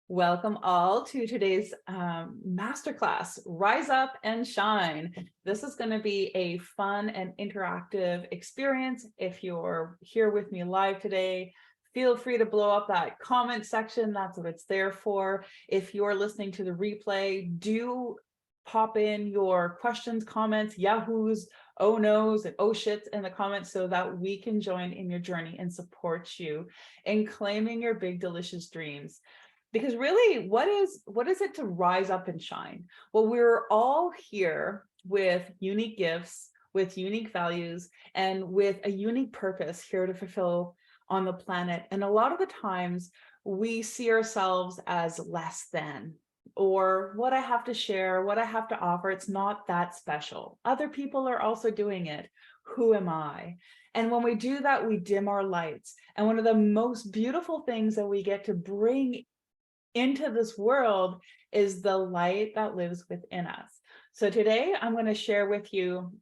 Welcome all to today's masterclass, Rise Up and Shine. This is going to be a fun and interactive experience. If you're here with me live today, feel free to blow up that comment section. That's what it's there for. If you're listening to the replay, do pop in your questions, comments, yahoos, oh no's, and oh shits in the comments so that we can join in your journey and support you in claiming your big, delicious dreams. Because really, what is it to rise up and shine? Well, we're all here with unique gifts, with unique values, and with a unique purpose here to fulfill on the planet. And a lot of the times we see ourselves as less than, or what I have to share, what I have to offer, it's not that special. Other people are also doing it. Who am I? And when we do that, we dim our lights. And one of the most beautiful things that we get to bring into this world is the light that lives within us. So today I'm going to share with you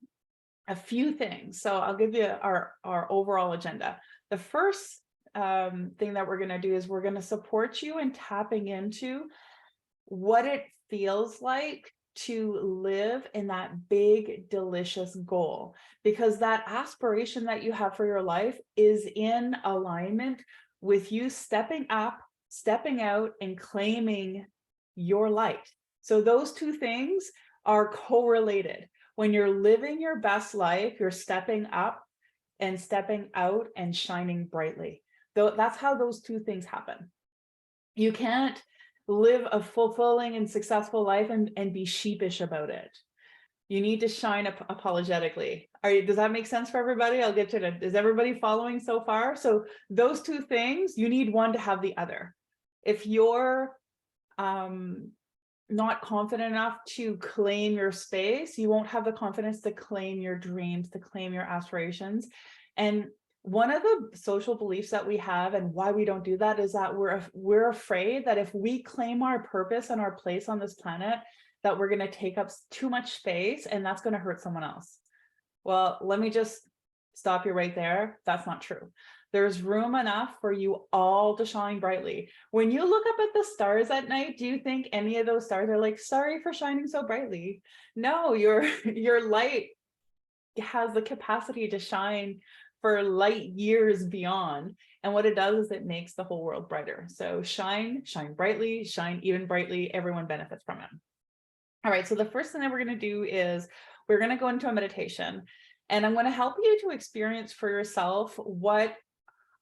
a few things. So I'll give you our overall agenda. The first thing that we're going to do is we're going to support you in tapping into what it feels like to live in that big, delicious goal, because that aspiration that you have for your life is in alignment with you stepping up, stepping out, and claiming your light. So those two things are correlated. When you're living your best life, you're stepping up and stepping out and shining brightly. That's how those two things happen. You can't live a fulfilling and successful life and be sheepish about it. You need to shine apologetically. Does that make sense for everybody? I'll get to it. Is everybody following so far? So those two things, you need one to have the other. If you're not confident enough to claim your space, you won't have the confidence to claim your dreams, to claim your aspirations. And one of the social beliefs that we have and why we don't do that is that we're afraid that if we claim our purpose and our place on this planet, that we're going to take up too much space and that's going to hurt someone else. Well, let me just stop you right there. That's not true. There's room enough for you all to shine brightly. When you look up at the stars at night, do you think any of those stars are like, sorry for shining so brightly? No, your light has the capacity to shine for light years beyond. And what it does is it makes the whole world brighter. So shine brightly, shine even brightly. Everyone benefits from it. All right, so the first thing that we're going to do is we're going to go into a meditation, and I'm going to help you to experience for yourself what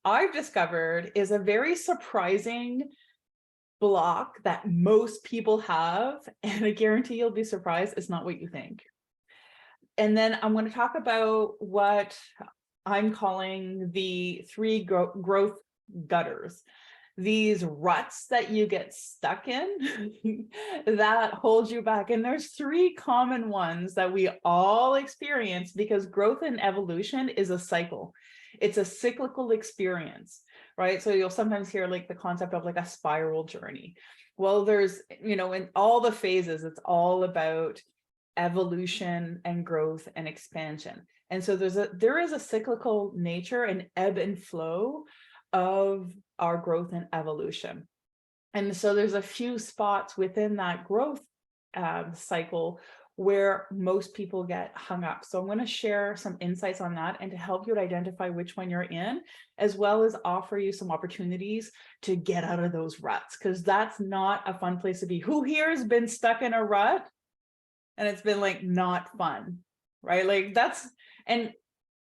I've discovered is a very surprising block that most people have, and I guarantee you'll be surprised it's not what you think. And then I'm going to talk about what I'm calling the 3 growth gutters. These ruts that you get stuck in that hold you back. And there's 3 common ones that we all experience because growth and evolution is a cycle. It's a cyclical experience, right? So you'll sometimes hear like the concept of like a spiral journey. Well, there's, in all the phases, it's all about evolution and growth and expansion. And so there is a cyclical nature and ebb and flow of our growth and evolution. And so there's a few spots within that growth cycle where most people get hung up. So I'm going to share some insights on that and to help you to identify which one you're in, as well as offer you some opportunities to get out of those ruts, because that's not a fun place to be. Who here has been stuck in a rut and it's been like not fun, right? Like and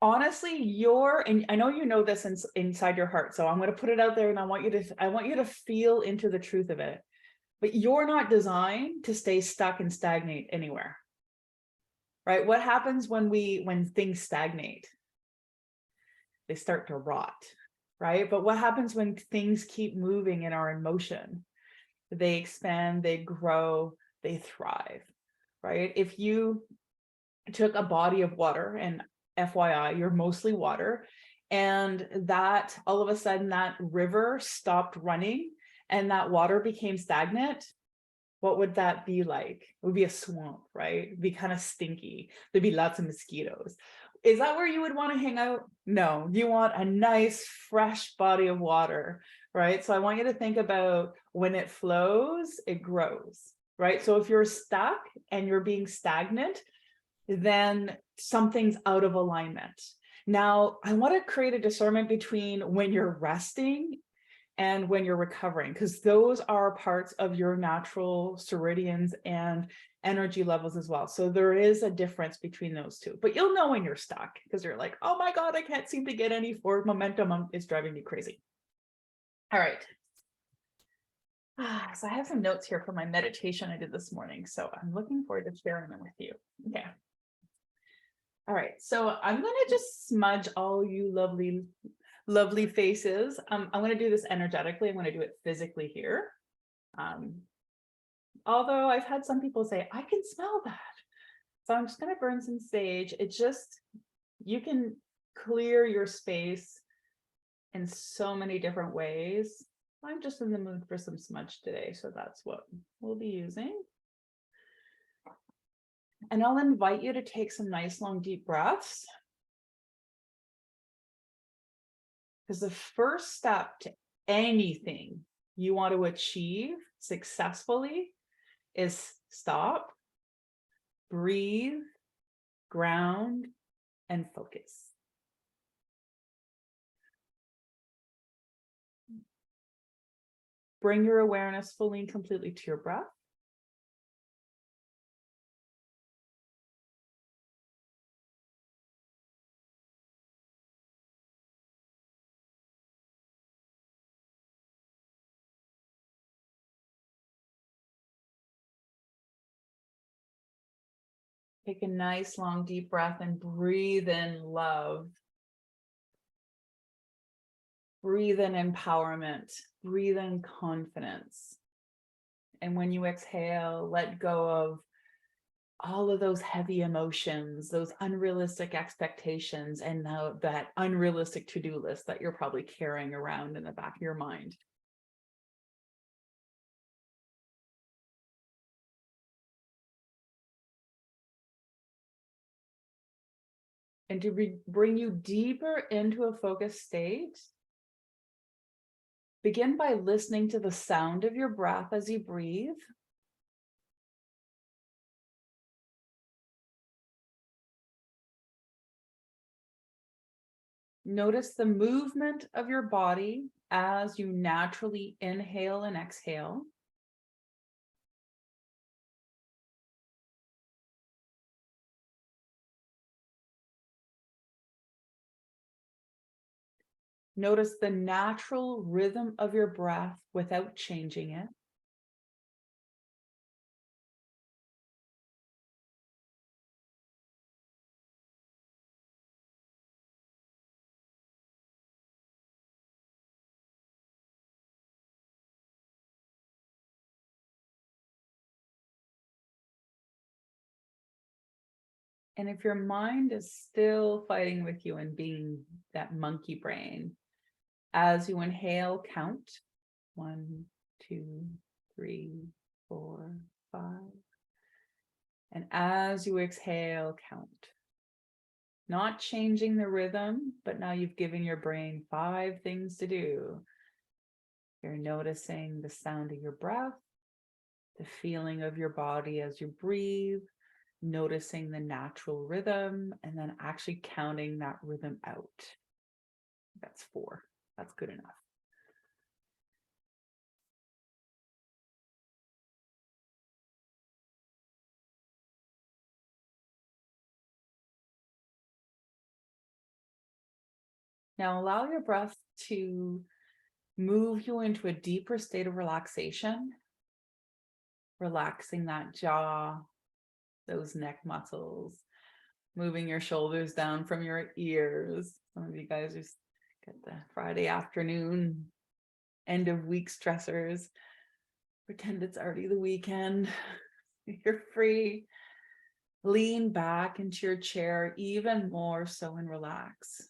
honestly, and I know you know this inside your heart, so I'm going to put it out there and I want you to feel into the truth of it. But you're not designed to stay stuck and stagnate anywhere, right? What happens when things stagnate? They start to rot, right? But what happens when things keep moving in our emotion? They expand, they grow, they thrive, right? If you took a body of water, and FYI, you're mostly water, and that all of a sudden that river stopped running and that water became stagnant, what would that be like? It would be a swamp, right? It'd be kind of stinky. There'd be lots of mosquitoes. Is that where you would want to hang out? No, you want a nice, fresh body of water right? So I want you to think about when it flows, it grows, right? So if you're stuck and you're being stagnant, then something's out of alignment. Now, I want to create a discernment between when you're resting and when you're recovering, because those are parts of your natural ceridians and energy levels as well. So there is a difference between those two, but you'll know when you're stuck because you're like, oh my God, I can't seem to get any forward momentum. It's driving me crazy. All right. So I have some notes here for my meditation I did this morning. So I'm looking forward to sharing them with you. Okay. All right. So I'm going to just smudge all you lovely faces. I'm going to do this energetically. I'm going to do it physically here. Although I've had some people say, I can smell that. So I'm just going to burn some sage. It just, you can clear your space in so many different ways. I'm just in the mood for some smudge today, so that's what we'll be using. And I'll invite you to take some nice long deep breaths. Because the first step to anything you want to achieve successfully is stop, breathe, ground, and focus. Bring your awareness fully and completely to your breath. Take a nice long deep breath and breathe in love. Breathe in empowerment. Breathe in confidence. And when you exhale, let go of all of those heavy emotions, those unrealistic expectations, and now that unrealistic to-do list that you're probably carrying around in the back of your mind. And to bring you deeper into a focused state, begin by listening to the sound of your breath as you breathe. Notice the movement of your body as you naturally inhale and exhale. Notice the natural rhythm of your breath without changing it. And if your mind is still fighting with you and being that monkey brain, as you inhale, count 1, 2, 3, 4, 5. And as you exhale, count. Not changing the rhythm, but now you've given your brain 5 things to do. You're noticing the sound of your breath, the feeling of your body as you breathe, noticing the natural rhythm, and then actually counting that rhythm out. That's 4. That's good enough. Now allow your breath to move you into a deeper state of relaxation, relaxing that jaw, those neck muscles, moving your shoulders down from your ears. Some of you guys just get the Friday afternoon, end of week stressors. Pretend it's already the weekend. You're free. Lean back into your chair even more so and relax.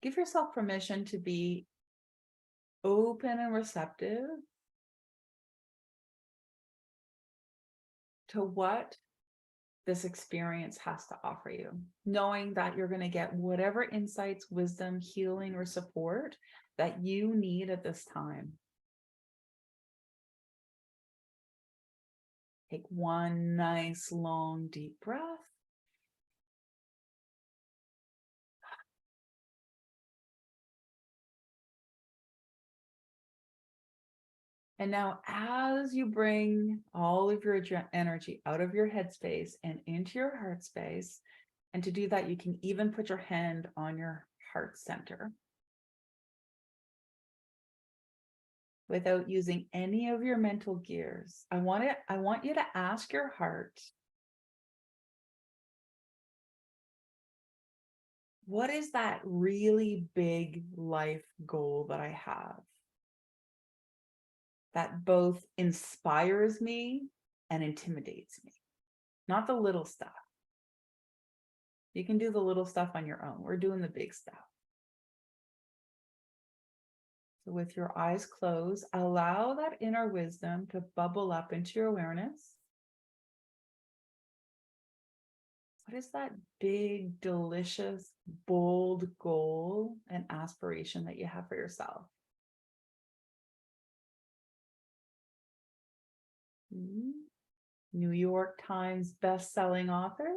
Give yourself permission to be open and receptive to what this experience has to offer you, knowing that you're going to get whatever insights, wisdom, healing, or support that you need at this time. Take one nice, long, deep breath. And now, as you bring all of your energy out of your headspace and into your heart space, and to do that, you can even put your hand on your heart center without using any of your mental gears. I want you to ask your heart, what is that really big life goal that I have that both inspires me and intimidates me? Not the little stuff. You can do the little stuff on your own. We're doing the big stuff. So with your eyes closed, allow that inner wisdom to bubble up into your awareness. What is that big, delicious, bold goal and aspiration that you have for yourself? New York Times best-selling author?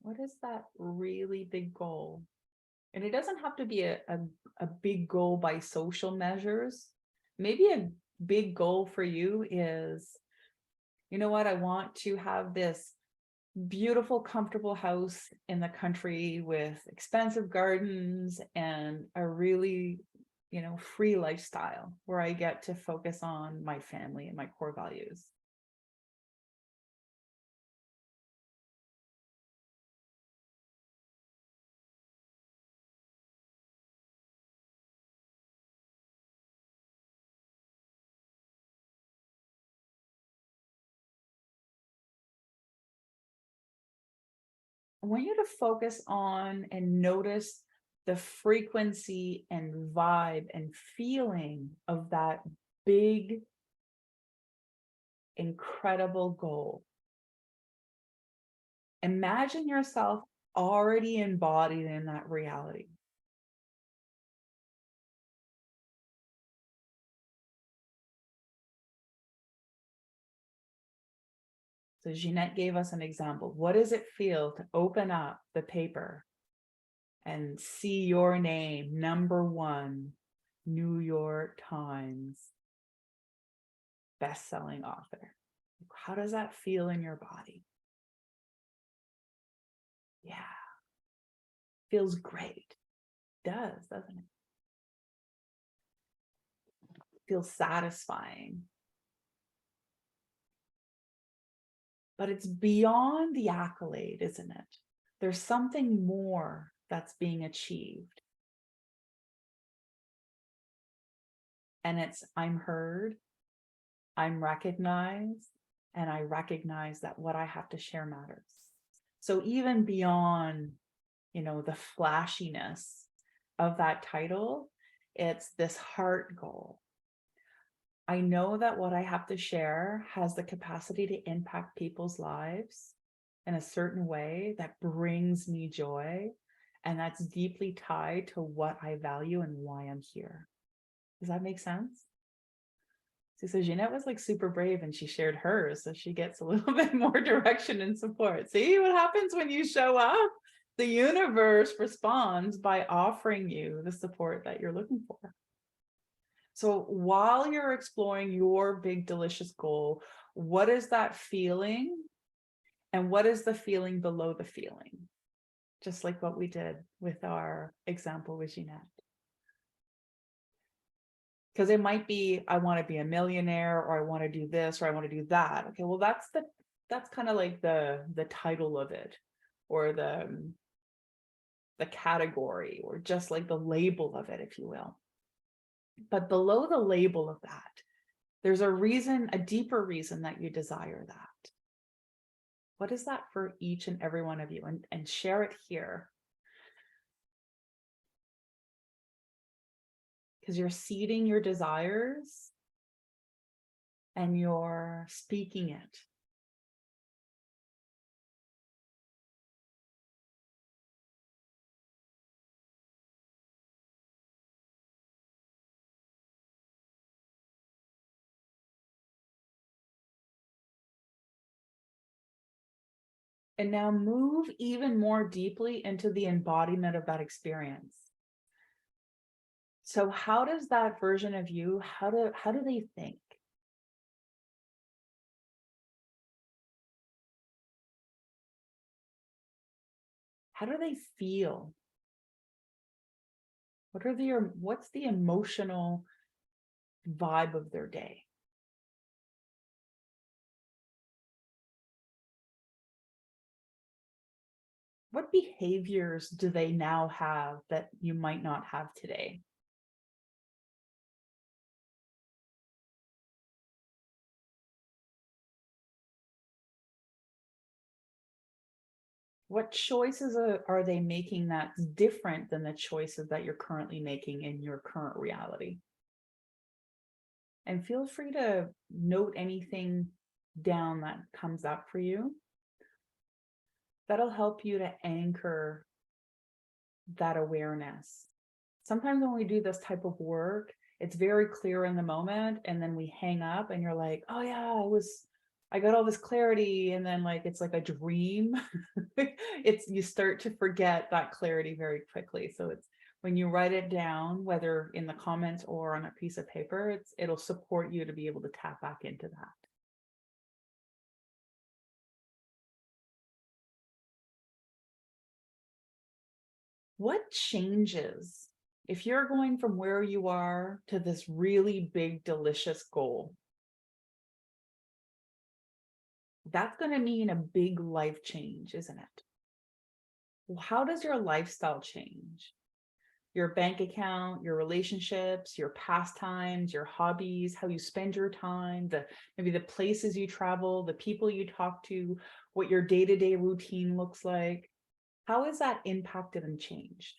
What is that really big goal? And it doesn't have to be a big goal by social measures. Maybe a big goal for you is, you know what, I want to have this beautiful, comfortable house in the country with expensive gardens and a really, free lifestyle where I get to focus on my family and my core values. I want you to focus on and notice the frequency and vibe and feeling of that big, incredible goal. Imagine yourself already embodied in that reality. So Jeanette gave us an example. What does it feel to open up the paper and see your name, #1, New York Times best-selling author? How does that feel in your body? Yeah, feels great. It does, doesn't it? Feels satisfying. But it's beyond the accolade, isn't it? There's something more that's being achieved. And it's, I'm heard, I'm recognized, and I recognize that what I have to share matters. So even beyond, the flashiness of that title, it's this heart goal. I know that what I have to share has the capacity to impact people's lives in a certain way that brings me joy. And that's deeply tied to what I value and why I'm here. Does that make sense? So Jeanette was like super brave and she shared hers. So she gets a little bit more direction and support. See what happens when you show up? The universe responds by offering you the support that you're looking for. So while you're exploring your big, delicious goal, what is that feeling? And what is the feeling below the feeling? Just like what we did with our example with Jeanette. Because it might be, I want to be a millionaire, or I want to do this, or I want to do that. Okay, well, that's kind of like the title of it, or the category, or just like the label of it, if you will. But below the label of that There's a reason, a deeper reason that you desire that. What is that for each and every one of you? And share it here. Because you're seeding your desires and you're speaking it. And now move even more deeply into the embodiment of that experience. So how does that version of you, how do they think? How do they feel? What's the emotional vibe of their day? What behaviors do they now have that you might not have today? What choices are they making that's different than the choices that you're currently making in your current reality? And feel free to note anything down that comes up for you. That'll help you to anchor that awareness. Sometimes when we do this type of work, it's very clear in the moment, and then we hang up and you're like, oh yeah, I got all this clarity, and then like it's like a dream. You start to forget that clarity very quickly. So it's when you write it down, whether in the comments or on a piece of paper, it'll support you to be able to tap back into that. What changes if you're going from where you are to this really big, delicious goal? That's going to mean a big life change, isn't it? Well, how does your lifestyle change? Your bank account, your relationships, your pastimes, your hobbies, how you spend your time, maybe the places you travel, the people you talk to, what your day-to-day routine looks like. How is that impacted and changed?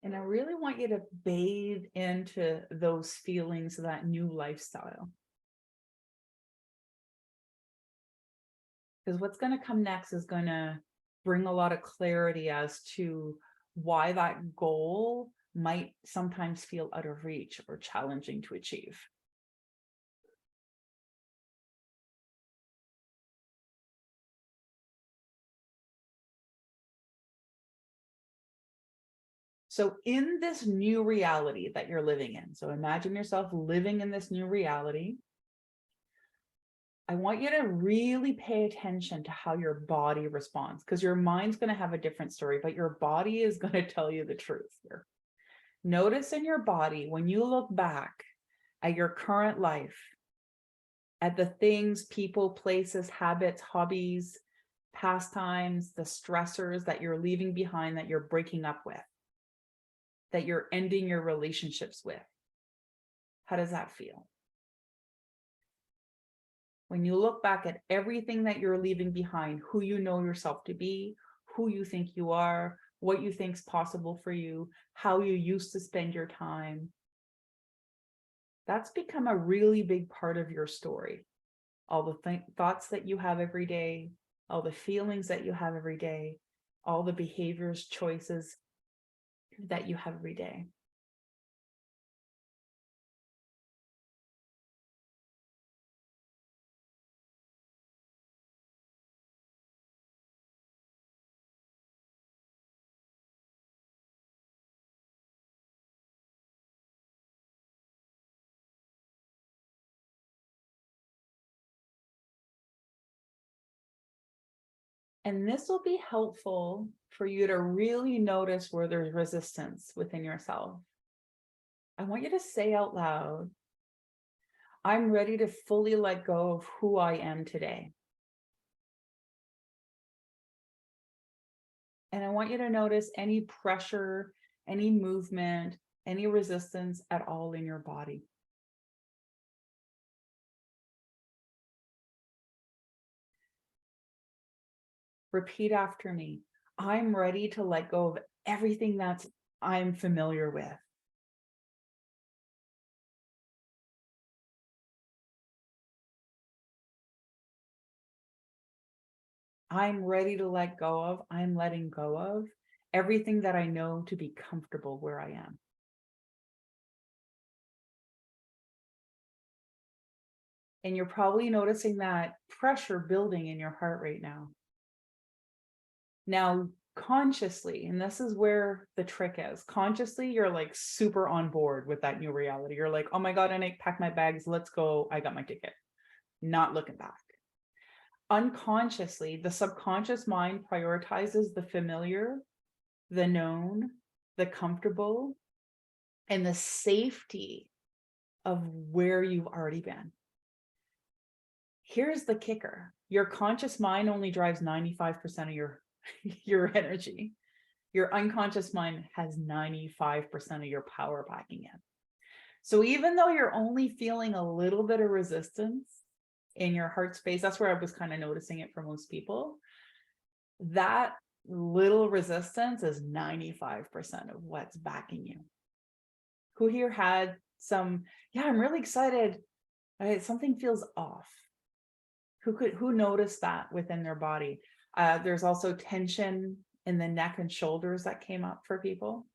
And I really want you to bathe into those feelings of that new lifestyle. Because what's going to come next is going to bring a lot of clarity as to why that goal might sometimes feel out of reach or challenging to achieve. So in this new reality that you're living in, so imagine yourself living in this new reality. I want you to really pay attention to how your body responds, because your mind's going to have a different story, but your body is going to tell you the truth here. Notice in your body, when you look back at your current life, at the things, people, places, habits, hobbies, pastimes, the stressors that you're leaving behind, that you're breaking up with, that you're ending your relationships with. How does that feel? When you look back at everything that you're leaving behind, who you know yourself to be, who you think you are, what you think is possible for you, how you used to spend your time, that's become a really big part of your story. All the thoughts that you have every day, all the feelings that you have every day, all the behaviors, choices that you have every day. And this will be helpful for you to really notice where there's resistance within yourself. I want you to say out loud, I'm ready to fully let go of who I am today. And I want you to notice any pressure, any movement, any resistance at all in your body. Repeat after me. I'm ready to let go of everything that I'm familiar with. I'm ready to let go of, I'm letting go of everything that I know to be comfortable where I am. And you're probably noticing that pressure building in your heart right now. Now, consciously, and this is where the trick is, consciously, you're like super on board with that new reality. You're like, oh my God, I pack my bags, let's go. I got my ticket. Not looking back. Unconsciously, the subconscious mind prioritizes the familiar, the known, the comfortable, and the safety of where you've already been. Here's the kicker. Your conscious mind only drives 95% of your energy. Your unconscious mind has 95% of your power backing in. So even though you're only feeling a little bit of resistance in your heart space, that's where I was kind of noticing it for most people. That little resistance is 95% of what's backing you. Who here had some, yeah, I'm really excited. Something feels off. Who noticed that within their body? There's also tension in the neck and shoulders that came up for people.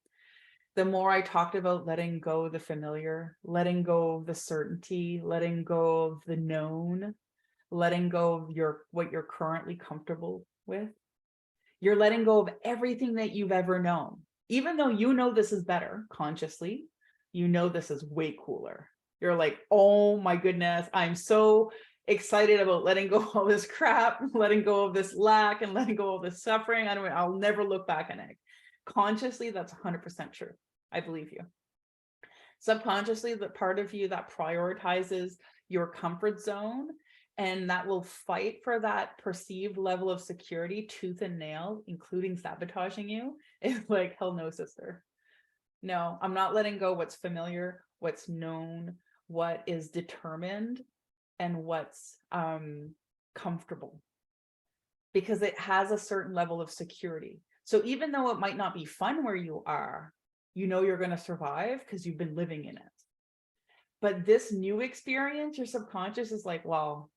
The more I talked about letting go of the familiar, letting go of the certainty, letting go of the known, letting go of what you're currently comfortable with, you're letting go of everything that you've ever known. Even though you know this is better consciously, you know this is way cooler. You're like, oh my goodness, I'm so excited about letting go of all this crap, letting go of this lack, and letting go of this suffering. I'll never look back on it. Consciously, that's 100% true. I believe you. Subconsciously, the part of you that prioritizes your comfort zone and that will fight for that perceived level of security tooth and nail, including sabotaging you, is like, hell no, sister. No, I'm not letting go what's familiar, what's known, what is determined, and what's comfortable, because it has a certain level of security. So even though it might not be fun where you are, you know you're going to survive because you've been living in it. But this new experience, your subconscious is like, well,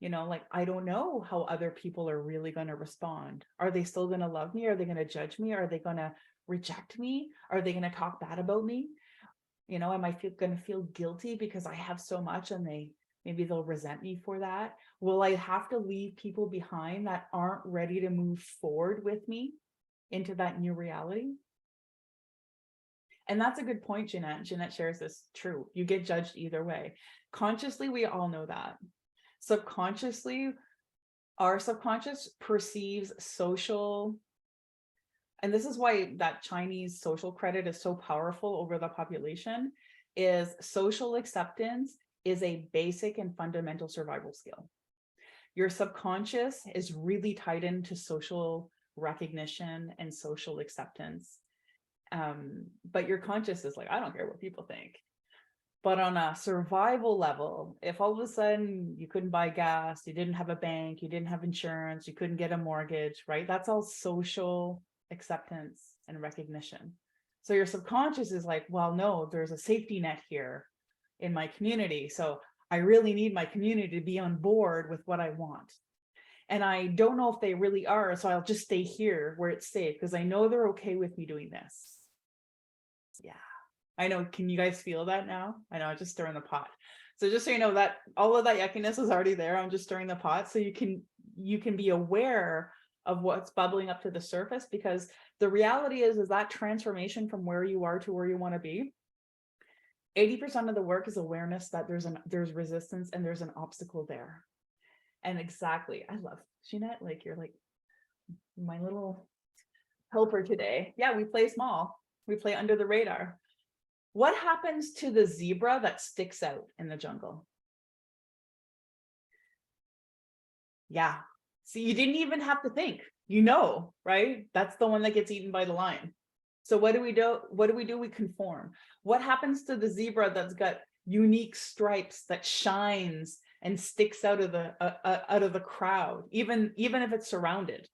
like, I don't know how other people are really going to respond. Are they still going to love me? Are they going to judge me? Are they going to reject me? Are they going to talk bad about me? Am I going to feel guilty because I have so much and maybe they'll resent me for that? Will I have to leave people behind that aren't ready to move forward with me into that new reality? And that's a good point, Jeanette. Jeanette shares this. True. You get judged either way. Consciously, we all know that. Subconsciously, our subconscious perceives social, and this is why that Chinese social credit is so powerful over the population, is social acceptance is a basic and fundamental survival skill. Your subconscious is really tied into social recognition and social acceptance. But your conscious is like, I don't care what people think. But on a survival level, if all of a sudden you couldn't buy gas, you didn't have a bank, you didn't have insurance, you couldn't get a mortgage, right? That's all social acceptance and recognition. So your subconscious is like, well, no, there's a safety net here in my community. So I really need my community to be on board with what I want. And I don't know if they really are. So I'll just stay here where it's safe because I know they're okay with me doing this. Yeah. I know. Can you guys feel that now? I know, I'm just stirring the pot. So just so you know that all of that yuckiness is already there. I'm just stirring the pot so you can be aware of what's bubbling up to the surface, because the reality is that transformation from where you are to where you want to be, 80% of the work is awareness that there's resistance and there's an obstacle there. And exactly, I love Jeanette, like you're like my little helper today. Yeah, we play small. We play under the radar. What happens to the zebra that sticks out in the jungle? Yeah. See, you didn't even have to think, right? That's the one that gets eaten by the lion. So what do we do? We conform. What happens to the zebra that's got unique stripes that shines and sticks out of the crowd, even if it's surrounded,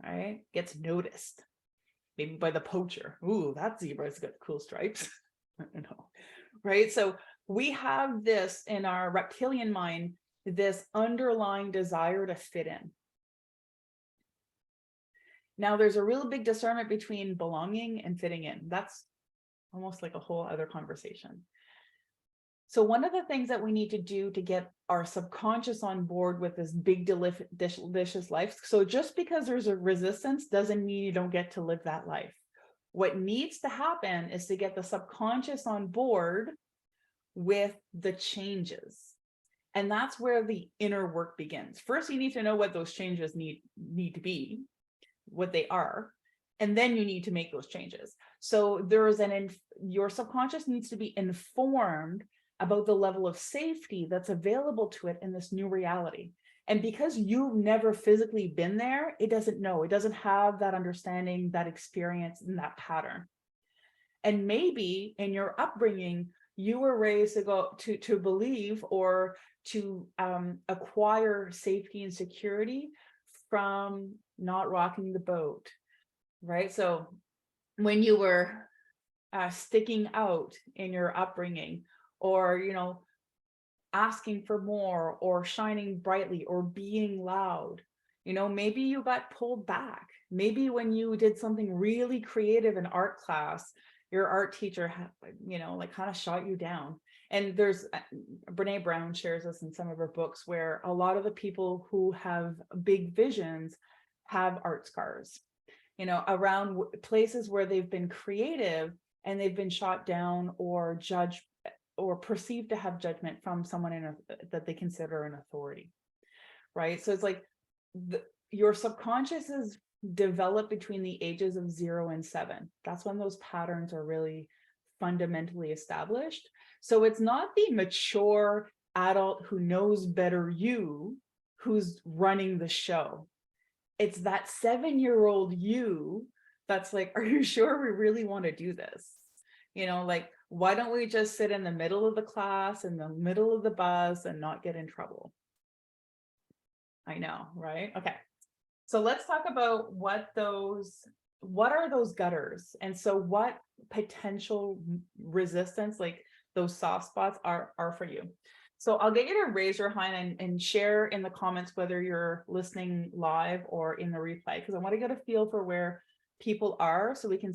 right? Gets noticed, maybe by the poacher. Ooh, that zebra's got cool stripes. Right? So we have this in our reptilian mind, this underlying desire to fit in. Now, there's a real big discernment between belonging and fitting in. That's almost like a whole other conversation. So one of the things that we need to do to get our subconscious on board with this big, delicious life. So just because there's a resistance doesn't mean you don't get to live that life. What needs to happen is to get the subconscious on board with the changes. And that's where the inner work begins. First, you need to know what those changes need to be, what they are, and then you need to make those changes. So your subconscious needs to be informed about the level of safety that's available to it in this new reality. And because you've never physically been there, it doesn't know, it doesn't have that understanding, that experience, and that pattern. And maybe in your upbringing, you were raised to believe or to acquire safety and security from not rocking the boat, right? So when you were sticking out in your upbringing, or asking for more, or shining brightly, or being loud, maybe you got pulled back. Maybe when you did something really creative in art class, your art teacher kind of shot you down. And there's Brene Brown shares this in some of her books, where a lot of the people who have big visions have art scars, around places where they've been creative and they've been shot down or judged or perceived to have judgment from someone that they consider an authority, right? So it's like your subconscious is developed between the ages of 0 and 7. That's when those patterns are really fundamentally established. So it's not the mature adult who knows better you who's running the show. It's that 7-year-old you that's like, are you sure we really want to do this? Why don't we just sit in the middle of the class, in the middle of the bus, and not get in trouble? I know, right? Okay. So let's talk about what are those gutters? And so what potential resistance, like those soft spots are for you. So I'll get you to raise your hand and share in the comments whether you're listening live or in the replay, because I want to get a feel for where people are, so we can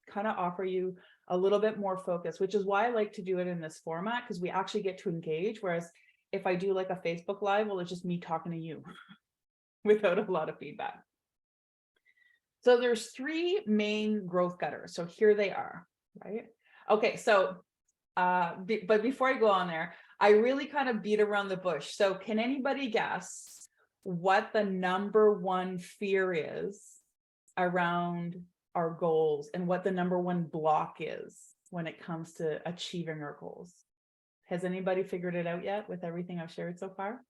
kind of offer you a little bit more focus, which is why I like to do it in this format, because we actually get to engage. Whereas if I do like a Facebook Live, well, it's just me talking to you without a lot of feedback. So there's 3 main growth gutters. So here they are, right? Okay, so but before I go on there, I really kind of beat around the bush. So can anybody guess what the number 1 fear is around our goals, and what the number 1 block is when it comes to achieving our goals? Has anybody figured it out yet with everything I've shared so far?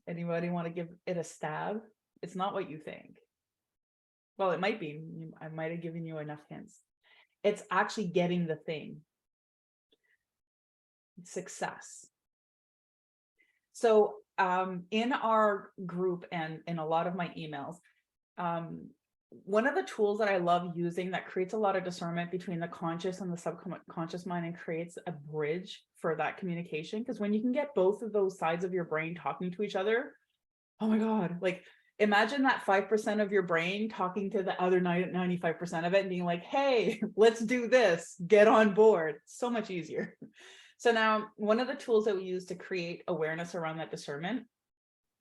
Anybody want to give it a stab? It's not what you think. Well, it might be. I might have given you enough hints. It's actually getting the thing. Success. So in our group and in a lot of my emails, one of the tools that I love using that creates a lot of discernment between the conscious and the subconscious mind and creates a bridge for that communication. Because when you can get both of those sides of your brain talking to each other, oh my God, like imagine that 5% of your brain talking to the other 95% of it and being like, hey, let's do this, get on board. So much easier. So now one of the tools that we use to create awareness around that discernment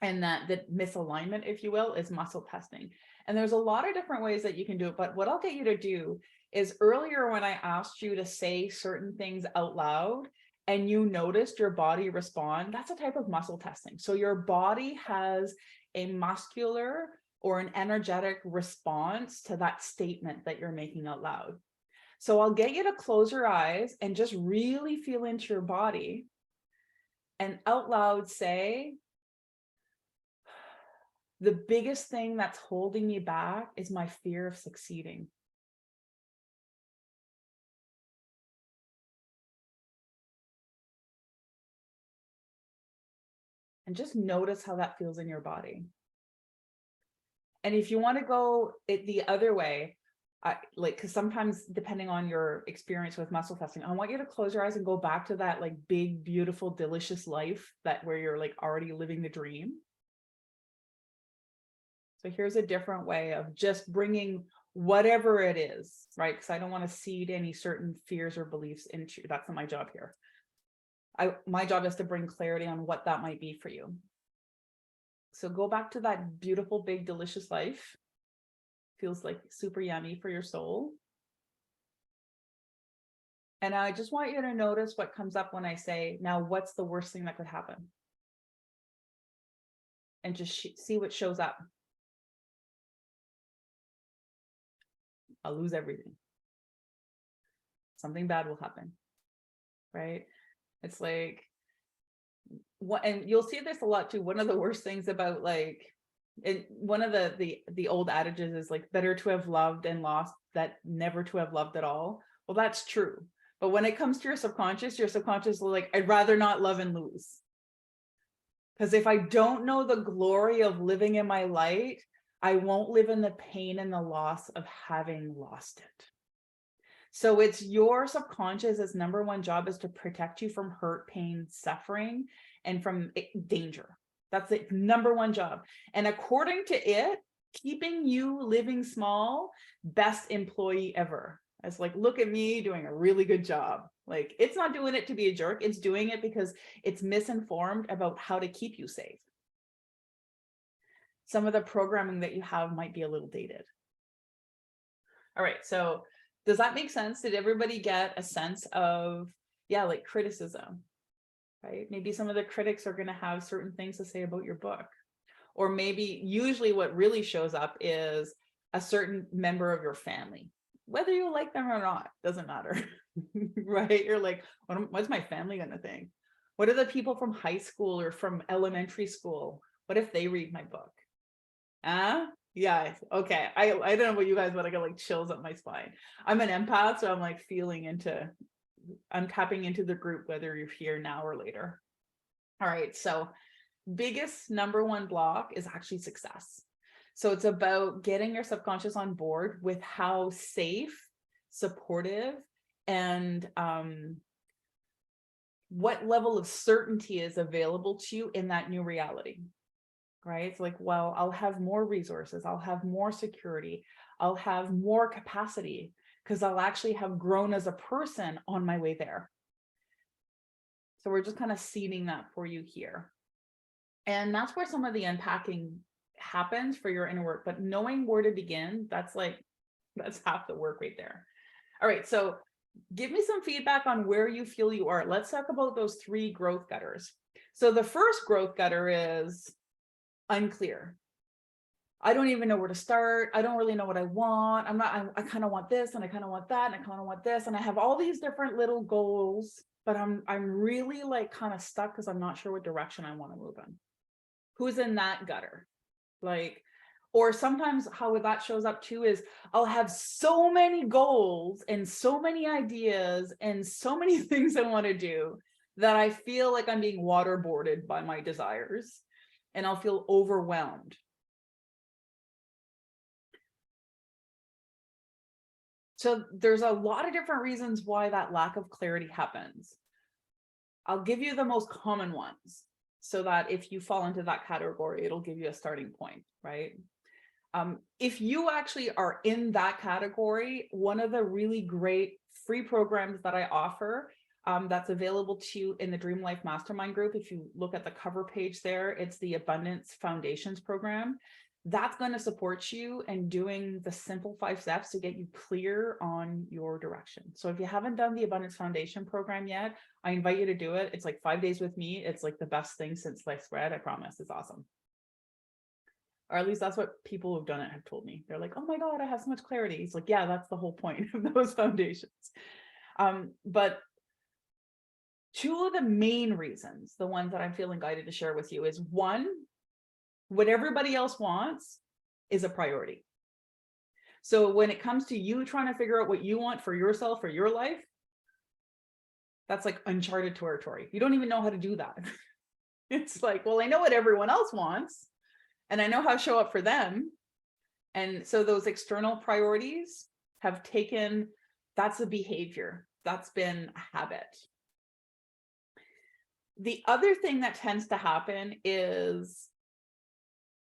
and that misalignment, if you will, is muscle testing. And there's a lot of different ways that you can do it. But what I'll get you to do is, earlier when I asked you to say certain things out loud and you noticed your body respond, that's a type of muscle testing. So your body has a muscular or an energetic response to that statement that you're making out loud. So I'll get you to close your eyes and just really feel into your body and out loud say, the biggest thing that's holding me back is my fear of succeeding. And just notice how that feels in your body. And if you want to go it the other way, because sometimes depending on your experience with muscle testing, I want you to close your eyes and go back to that like big, beautiful, delicious life that where you're like already living the dream. So here's a different way of just bringing whatever it is, right? Because I don't want to seed any certain fears or beliefs into you. That's not my job here. My job is to bring clarity on what that might be for you. So go back to that beautiful, big, delicious life. Feels like super yummy for your soul. And I just want you to notice what comes up when I say, now what's the worst thing that could happen? And just see what shows up. I'll lose everything. Something bad will happen, right? It's like, and you'll see this a lot too. One of the worst things about like, one of the old adages is like, better to have loved and lost than never to have loved at all. Well, that's true. But when it comes to your subconscious will like, I'd rather not love and lose. Because if I don't know the glory of living in my light, I won't live in the pain and the loss of having lost it. So it's your subconscious's number one job is to protect you from hurt, pain, suffering, and from danger. That's the number one job. And according to it, keeping you living small, best employee ever. It's like, look at me doing a really good job. Like, it's not doing it to be a jerk. It's doing it because it's misinformed about how to keep you safe. Some of the programming that you have might be a little dated. All right, so does that make sense? Did everybody get a sense of, yeah, like criticism, right? Maybe some of the critics are going to have certain things to say about your book. Or maybe usually what really shows up is a certain member of your family. Whether you like them or not, doesn't matter, right? You're like, what's my family going to think? What are the people from high school or from elementary school? What if they read my book? Yeah, okay. I don't know about you guys, but I got like chills up my spine. I'm an empath, so I'm like I'm tapping into the group, whether you're here now or later. All right, so biggest number one block is actually success. So it's about getting your subconscious on board with how safe, supportive, and what level of certainty is available to you in that new reality. Right? It's like, well, I'll have more resources, I'll have more security, I'll have more capacity because I'll actually have grown as a person on my way there. So we're just kind of seeding that for you here. And that's where some of the unpacking happens for your inner work, but knowing where to begin, that's half the work right there. All right, so give me some feedback on where you feel you are. Let's talk about those 3 growth gutters. So the first growth gutter is unclear. I don't even know where to start. I don't really know what I want. I kind of want this and I kind of want that and I kind of want this. And I have all these different little goals, but I'm really like kind of stuck because I'm not sure what direction I want to move in. Who's in that gutter? Like, or sometimes how that shows up too is I'll have so many goals and so many ideas and so many things I want to do that I feel like I'm being waterboarded by my desires. And I'll feel overwhelmed. So there's a lot of different reasons why that lack of clarity happens. I'll give you the most common ones so that if you fall into that category, it'll give you a starting point, right? If you actually are in that category, one of the really great free programs that I offer that's available to you in the Dream Life Mastermind group. If you look at the cover page there, it's the Abundance Foundations program. That's going to support you in doing the simple 5 steps to get you clear on your direction. So if you haven't done the Abundance Foundation program yet, I invite you to do it. It's like 5 days with me. It's like the best thing since sliced bread. I promise. It's awesome. or at least that's what people who've done it have told me. They're like, oh my God, I have so much clarity. It's like, yeah, that's the whole point of those foundations. But two of the main reasons, the ones that I'm feeling guided to share with you, is one, what everybody else wants is a priority. So when it comes to you trying to figure out what you want for yourself or your life, that's like uncharted territory. You don't even know how to do that. It's like, well, I know what everyone else wants and I know how to show up for them. And so those external priorities have taken, that's a behavior. That's been a habit. The other thing that tends to happen is,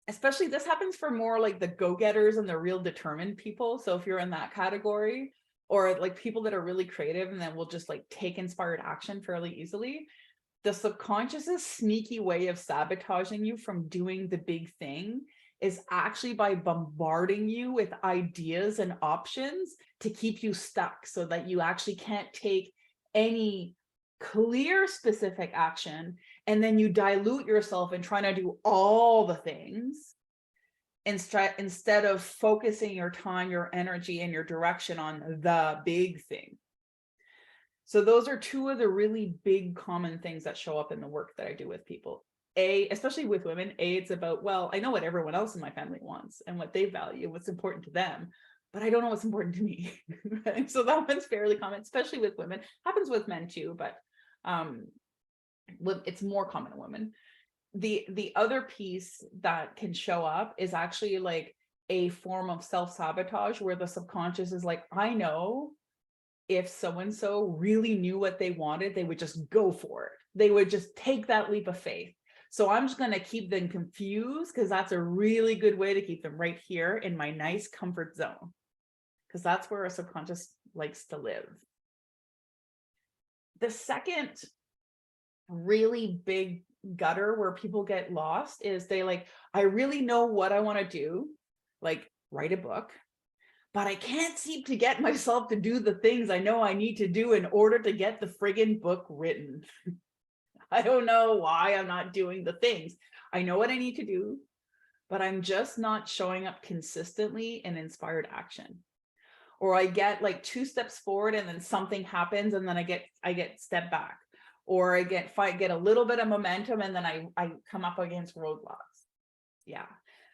especially this happens for more like the go-getters and the real determined people. So if you're in that category, or like people that are really creative and then will just like take inspired action fairly easily, the subconscious's sneaky way of sabotaging you from doing the big thing is actually by bombarding you with ideas and options to keep you stuck so that you actually can't take any clear specific action. And then you dilute yourself in trying to do all the things instead of focusing your time, your energy, and your direction on the big thing. So those are two of the really big common things that show up in the work that I do with people. Especially with women, it's about, well, I know what everyone else in my family wants and what they value, what's important to them, but I don't know what's important to me. Right? So that one's fairly common, especially with women. Happens with men too, but it's more common in women. The other piece that can show up is actually like a form of self-sabotage where the subconscious is like, I know if so-and-so really knew what they wanted, they would just go for it. They would just take that leap of faith. So I'm just going to keep them confused because that's a really good way to keep them right here in my nice comfort zone, because that's where a subconscious likes to live. The second really big gutter where people get lost is they like, I really know what I want to do, like write a book, but I can't seem to get myself to do the things I know I need to do in order to get the friggin' book written. I don't know why I'm not doing the things. I know what I need to do, but I'm just not showing up consistently in inspired action. Or I get like 2 steps forward and then something happens and then I get step back. Or I get a little bit of momentum and then I come up against roadblocks. Yeah.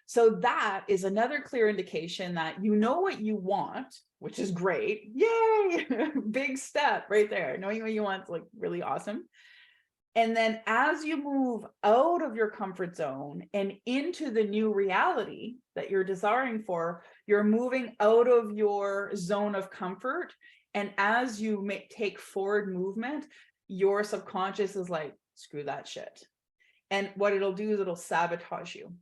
So that is another clear indication that you know what you want, which is great. Yay! Big step right there. Knowing what you want is like really awesome. And then as you move out of your comfort zone and into the new reality that you're desiring for, you're moving out of your zone of comfort. And as you take forward movement, your subconscious is like, screw that shit. And what it'll do is it'll sabotage you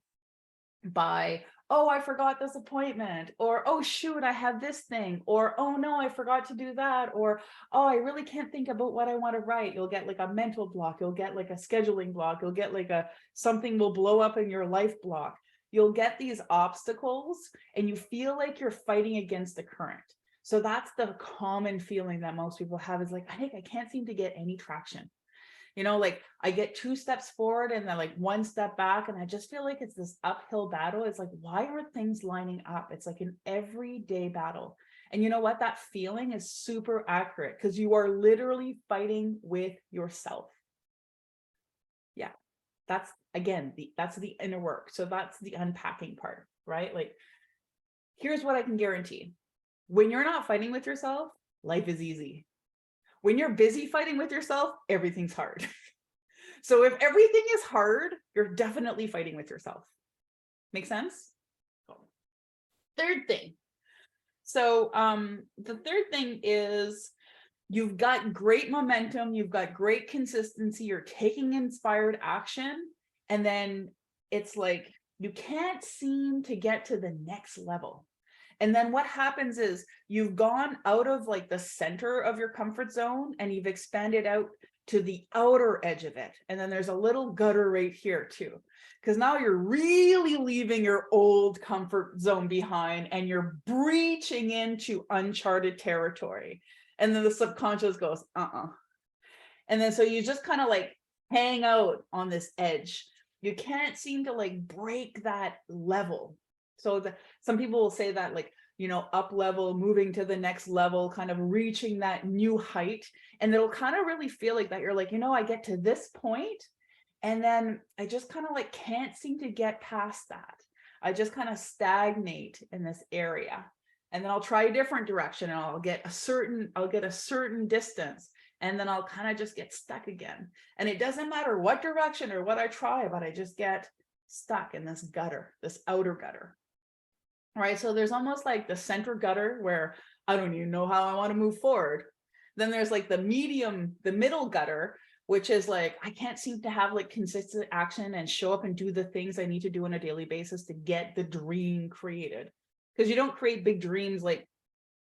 by, oh, I forgot this appointment, or, oh, shoot, I have this thing, or, oh, no, I forgot to do that, or, oh, I really can't think about what I want to write. You'll get like a mental block. You'll get like a scheduling block. You'll get like something will blow up in your life block. You'll get these obstacles and you feel like you're fighting against the current. So that's the common feeling that most people have, is like, I think I can't seem to get any traction. You know, like I get 2 steps forward and then like 1 step back, and I just feel like it's this uphill battle. It's like, why aren't things lining up? It's like an everyday battle. And you know what? That feeling is super accurate because you are literally fighting with yourself. Yeah, that's again, that's the inner work. So that's the unpacking part, right? Like, here's what I can guarantee. When you're not fighting with yourself, life is easy. When you're busy fighting with yourself, everything's hard. So if everything is hard, you're definitely fighting with yourself. Make sense? Third thing. So the third thing is you've got great momentum, you've got great consistency, you're taking inspired action, and then it's like you can't seem to get to the next level. And then what happens is you've gone out of like the center of your comfort zone and you've expanded out to the outer edge of it. And then there's a little gutter right here too, because now you're really leaving your old comfort zone behind and you're breaching into uncharted territory. And then the subconscious goes, And then so you just kind of like hang out on this edge. You can't seem to like break that level. So some people will say that like, you know, up level, moving to the next level, kind of reaching that new height. And it'll kind of really feel like that. You're like, you know, I get to this point, and then I just kind of like can't seem to get past that. I just kind of stagnate in this area. And then I'll try a different direction and I'll get a certain distance. And then I'll kind of just get stuck again. And it doesn't matter what direction or what I try, but I just get stuck in this gutter, this outer gutter. Right? So there's almost like the center gutter where I don't even know how I want to move forward. Then there's like the middle gutter, which is like, I can't seem to have like consistent action and show up and do the things I need to do on a daily basis to get the dream created. Because you don't create big dreams like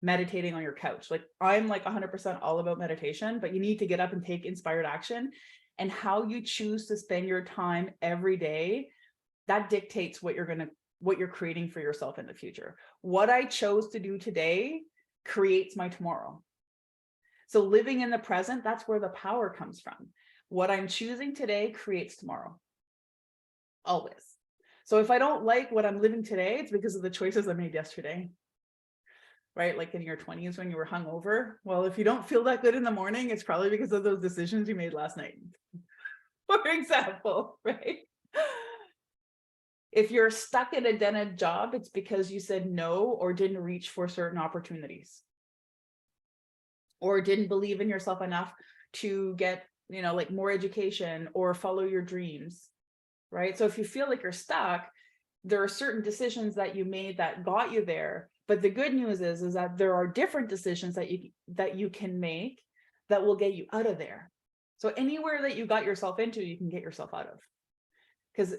meditating on your couch. Like I'm like 100% all about meditation, but you need to get up and take inspired action. And how you choose to spend your time every day, that dictates what you're creating for yourself in the future. What I chose to do today creates my tomorrow. So living in the present, that's where the power comes from. What I'm choosing today creates tomorrow. Always. So if I don't like what I'm living today, it's because of the choices I made yesterday. Right? Like in your 20s when you were hungover. Well, if you don't feel that good in the morning, it's probably because of those decisions you made last night. For example, right? If you're stuck in a dead-end job, it's because you said no or didn't reach for certain opportunities, or didn't believe in yourself enough to get, you know, like more education or follow your dreams, right? So if you feel like you're stuck, there are certain decisions that you made that got you there. But the good news is that there are different decisions that you can make that will get you out of there. So anywhere that you got yourself into, you can get yourself out of. Because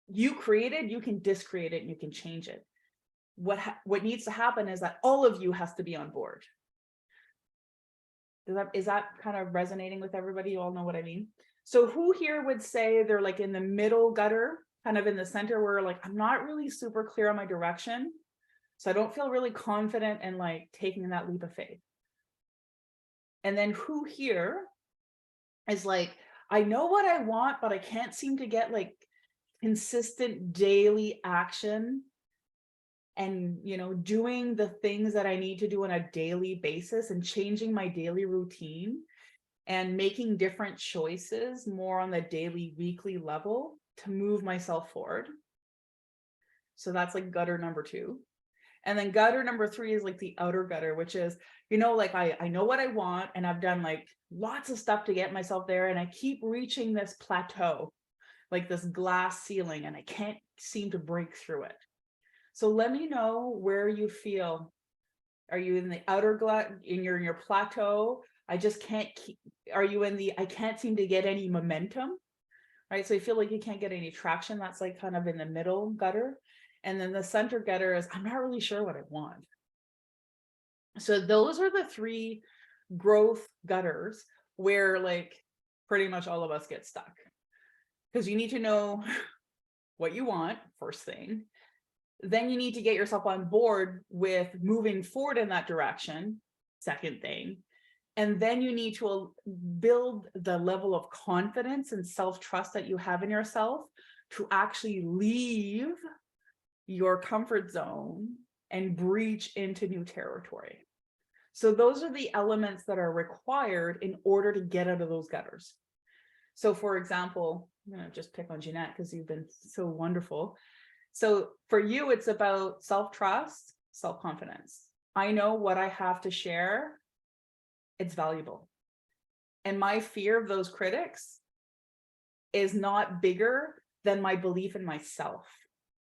you created, you can discreate it and you can change it. What needs to happen is that all of you has to be on board. Is that kind of resonating with everybody? You all know what I mean? So who here would say they're like in the middle gutter, kind of in the center where like, I'm not really super clear on my direction. So I don't feel really confident in like taking that leap of faith. And then who here is like, I know what I want, but I can't seem to get like consistent daily action and, you know, doing the things that I need to do on a daily basis and changing my daily routine and making different choices more on the daily, weekly level to move myself forward. So that's like gutter number 2. And then gutter number 3 is like the outer gutter, which is, you know, like I know what I want and I've done like lots of stuff to get myself there. And I keep reaching this plateau, like this glass ceiling, and I can't seem to break through it. So let me know where you feel. Are you in the outer in your plateau? I just can't keep, are you in the, I can't seem to get any momentum, right? So you feel like you can't get any traction. That's like kind of in the middle gutter. And then the center gutter is, I'm not really sure what I want. So those are the 3 growth gutters where like pretty much all of us get stuck. Because you need to know what you want, first thing. Then you need to get yourself on board with moving forward in that direction, second thing. And then you need to build the level of confidence and self-trust that you have in yourself to actually leave your comfort zone and breach into new territory. So those are the elements that are required in order to get out of those gutters. So for example, I'm going to just pick on Jeanette because you've been so wonderful. So for you, it's about self-trust, self-confidence. I know what I have to share. It's valuable. And my fear of those critics is not bigger than my belief in myself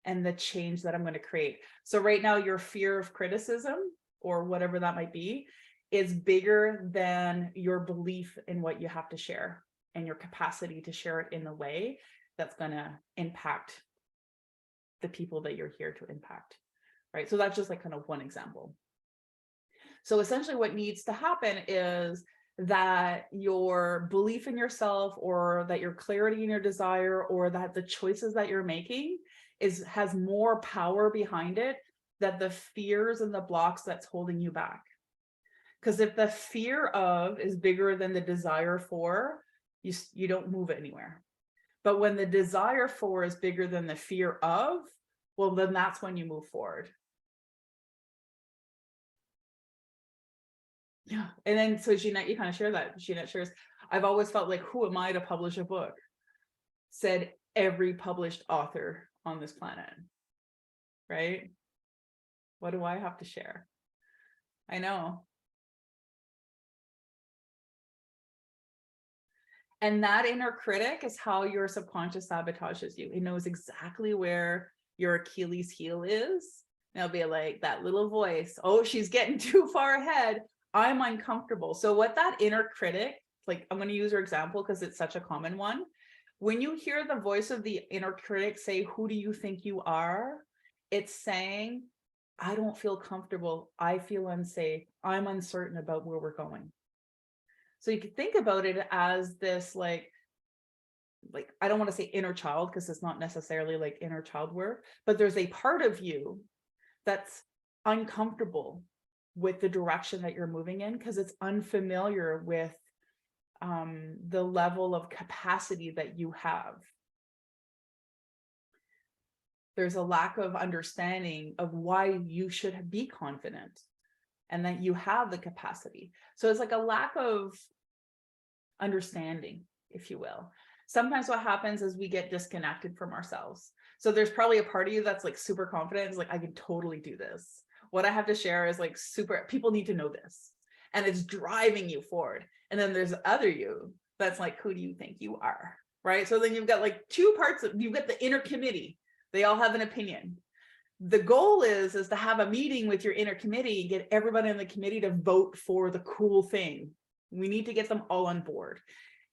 and the change that I'm going to create. So right now, your fear of criticism or whatever that might be is bigger than your belief in what you have to share and your capacity to share it in a way that's going to impact the people that you're here to impact, right? So that's just like kind of one example. So essentially what needs to happen is that your belief in yourself, or that your clarity in your desire, or that the choices that you're making has more power behind it than the fears and the blocks that's holding you back. Because if the fear of is bigger than the desire for, you don't move it anywhere. But when the desire for is bigger than the fear of, well, then that's when you move forward. Yeah. And then, so Jeanette, you kind of share that. Jeanette shares, I've always felt like, who am I to publish a book? Said every published author on this planet, right? What do I have to share? I know. And that inner critic is how your subconscious sabotages you. It knows exactly where your Achilles heel is. And it'll be like that little voice, oh, she's getting too far ahead. I'm uncomfortable. So what that inner critic, like I'm going to use her example because it's such a common one. When you hear the voice of the inner critic say, who do you think you are? It's saying, I don't feel comfortable. I feel unsafe. I'm uncertain about where we're going. So you could think about it as this like I don't want to say inner child because it's not necessarily like inner child work, but there's a part of you that's uncomfortable with the direction that you're moving in because it's unfamiliar with the level of capacity that you have. There's a lack of understanding of why you should be confident and that you have the capacity. So it's like a lack of understanding, if you will. Sometimes what happens is we get disconnected from ourselves. So there's probably a part of you that's like super confident. It's like, I can totally do this. What I have to share is like super, people need to know this. And it's driving you forward. And then there's other you that's like, who do you think you are? Right. So then you've got like two parts of, you've got the inner committee. They all have an opinion. The goal is to have a meeting with your inner committee and get everybody in the committee to vote for the cool thing. We need to get them all on board.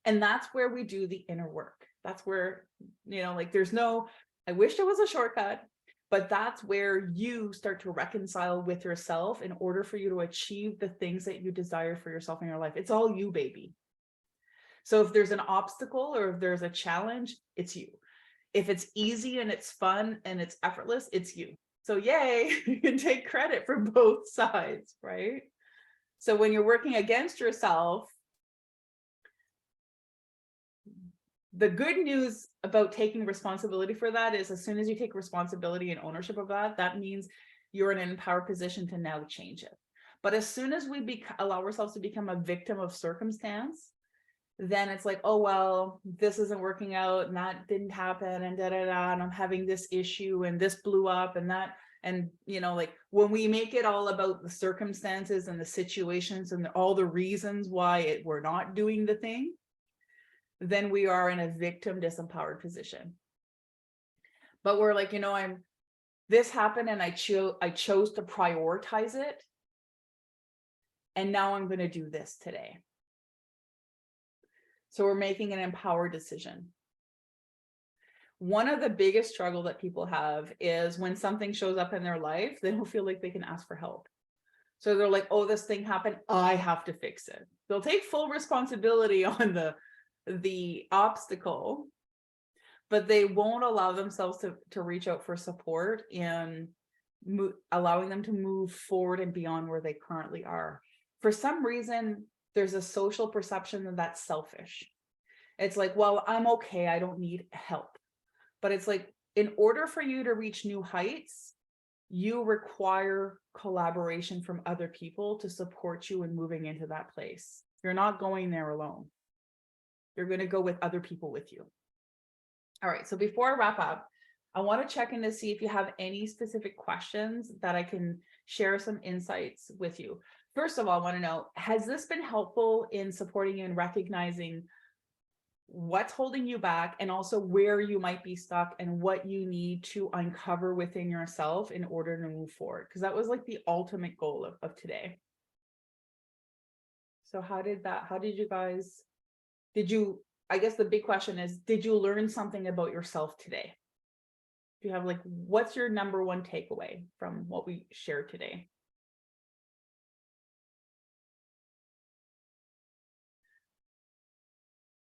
And that's where we do the inner work. That's where, you know, like there's no, I wish there was a shortcut, but that's where you start to reconcile with yourself in order for you to achieve the things that you desire for yourself in your life. It's all you, baby. So if there's an obstacle or if there's a challenge, it's you. If it's easy and it's fun and it's effortless, it's you. So yay, you can take credit for both sides, right? So when you're working against yourself, the good news about taking responsibility for that is as soon as you take responsibility and ownership of that, that means you're in an empowered position to now change it. But as soon as we allow ourselves to become a victim of circumstance, then it's like, oh, well, this isn't working out and that didn't happen and and I'm having this issue and this blew up and that. And, you know, like when we make it all about the circumstances and the situations and all the reasons why we're not doing the thing, then we are in a victim disempowered position. But we're like, you know, this happened and I chose to prioritize it. And now I'm going to do this today. So we're making an empowered decision. One of the biggest struggle that people have is when something shows up in their life, they don't feel like they can ask for help. So they're like, oh, this thing happened, I have to fix it. They'll take full responsibility on the obstacle, but they won't allow themselves to reach out for support and allowing them to move forward and beyond where they currently are. For some reason, there's a social perception that that's selfish. It's like, well, I'm okay, I don't need help. But it's like, in order for you to reach new heights, you require collaboration from other people to support you in moving into that place. You're not going there alone. You're going to go with other people with you. All right, so before I wrap up, I want to check in to see if you have any specific questions that I can share some insights with you. First of all, I want to know, has this been helpful in supporting you in recognizing what's holding you back and also where you might be stuck and what you need to uncover within yourself in order to move forward? Because that was like the ultimate goal of today. So how did you guys, I guess the big question is, did you learn something about yourself today? Do you have like, what's your number one takeaway from what we shared today?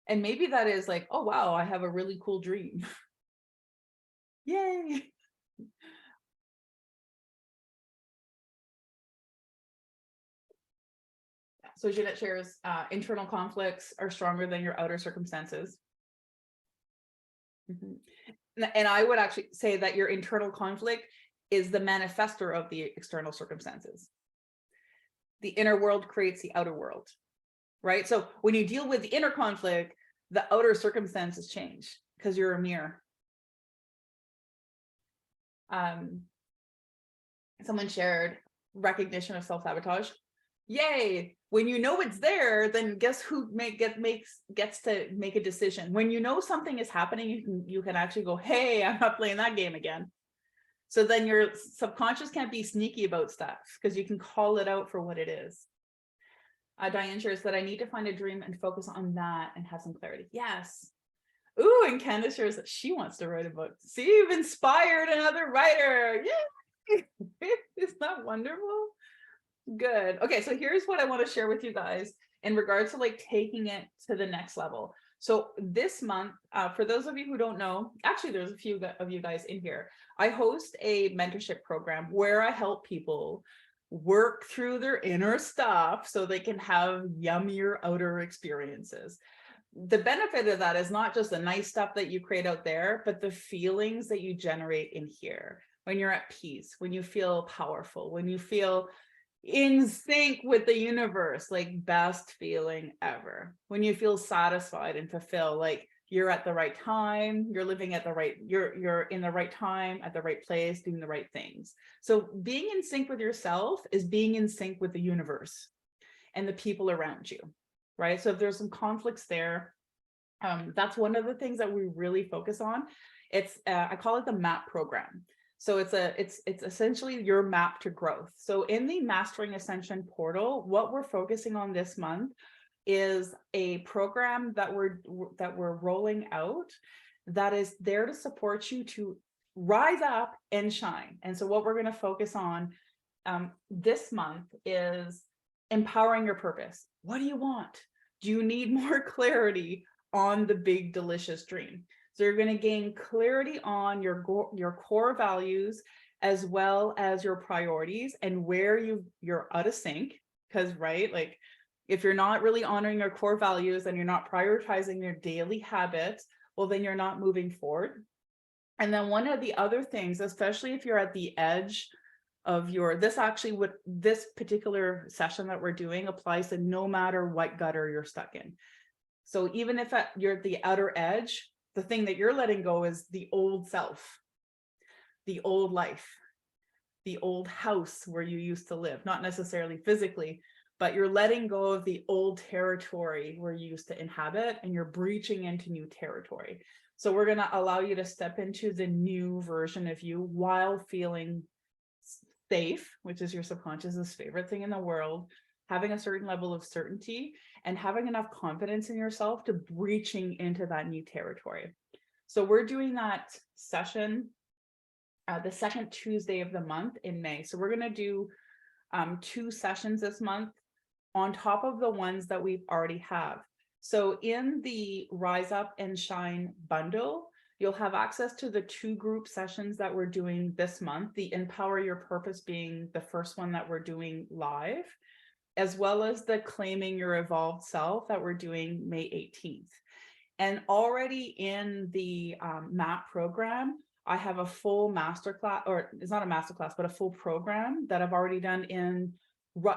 And maybe that is like, oh, wow, I have a really cool dream. Yay. So Jeanette shares, internal conflicts are stronger than your outer circumstances. Mhm. And I would actually say that your internal conflict is the manifestor of the external circumstances. The inner world creates the outer world, right? So when you deal with the inner conflict, the outer circumstances change because you're a mirror. Someone shared recognition of self-sabotage. Yay. When you know it's there, then guess who gets to make a decision. When you know something is happening, you can actually go, hey, I'm not playing that game again. So then your subconscious can't be sneaky about stuff because you can call it out for what it is. Diane shares that I need to find a dream and focus on that and have some clarity. Yes. Ooh, and Candace shares that she wants to write a book. See, you've inspired another writer. Yay! Isn't that wonderful? Good. Okay, so here's what I want to share with you guys in regards to like taking it to the next level. So this month, for those of you who don't know, actually there's a few of you guys in here, I host a mentorship program where I help people work through their inner stuff so they can have yummier outer experiences. The benefit of that is not just the nice stuff that you create out there, but the feelings that you generate in here. When you're at peace, when you feel powerful, when you feel in sync with the universe, like best feeling ever. When you feel satisfied and fulfilled, like you're at the right time, you're living at the right, you're in the right time, at the right place, doing the right things. So being in sync with yourself is being in sync with the universe and the people around you, right? So if there's some conflicts there, that's one of the things that we really focus on. It's I call it the M.A.P program. So it's essentially your map to growth. So in the Mastering Ascension portal, what we're focusing on this month is a program that we're rolling out that is there to support you to rise up and shine. And so what we're going to focus on this month is empowering your purpose. What do you want? Do you need more clarity on the big, delicious dream? So you're going to gain clarity on your core values, as well as your priorities and where you're out of sync. Because, right, like if you're not really honoring your core values and you're not prioritizing your daily habits, well, then you're not moving forward. And then one of the other things, especially if you're at the edge of this particular session that we're doing applies to no matter what gutter you're stuck in. So even if you're at the outer edge, the thing that you're letting go is the old self, the old life, the old house where you used to live, not necessarily physically, but you're letting go of the old territory where you used to inhabit and you're breaching into new territory. So we're going to allow you to step into the new version of you while feeling safe, which is your subconscious's favorite thing in the world, having a certain level of certainty and having enough confidence in yourself to breaching into that new territory. So we're doing that session the second Tuesday of the month in May. So we're going to do 2 sessions this month on top of the ones that we've already have. So in the Rise Up and Shine bundle, you'll have access to the 2 group sessions that we're doing this month, the Empower Your Purpose being the first one that we're doing live, as well as the Claiming Your Evolved Self that we're doing May 18th. And already in the M.A.P program, I have a full masterclass, or it's not a masterclass, but a full program that I've already done in,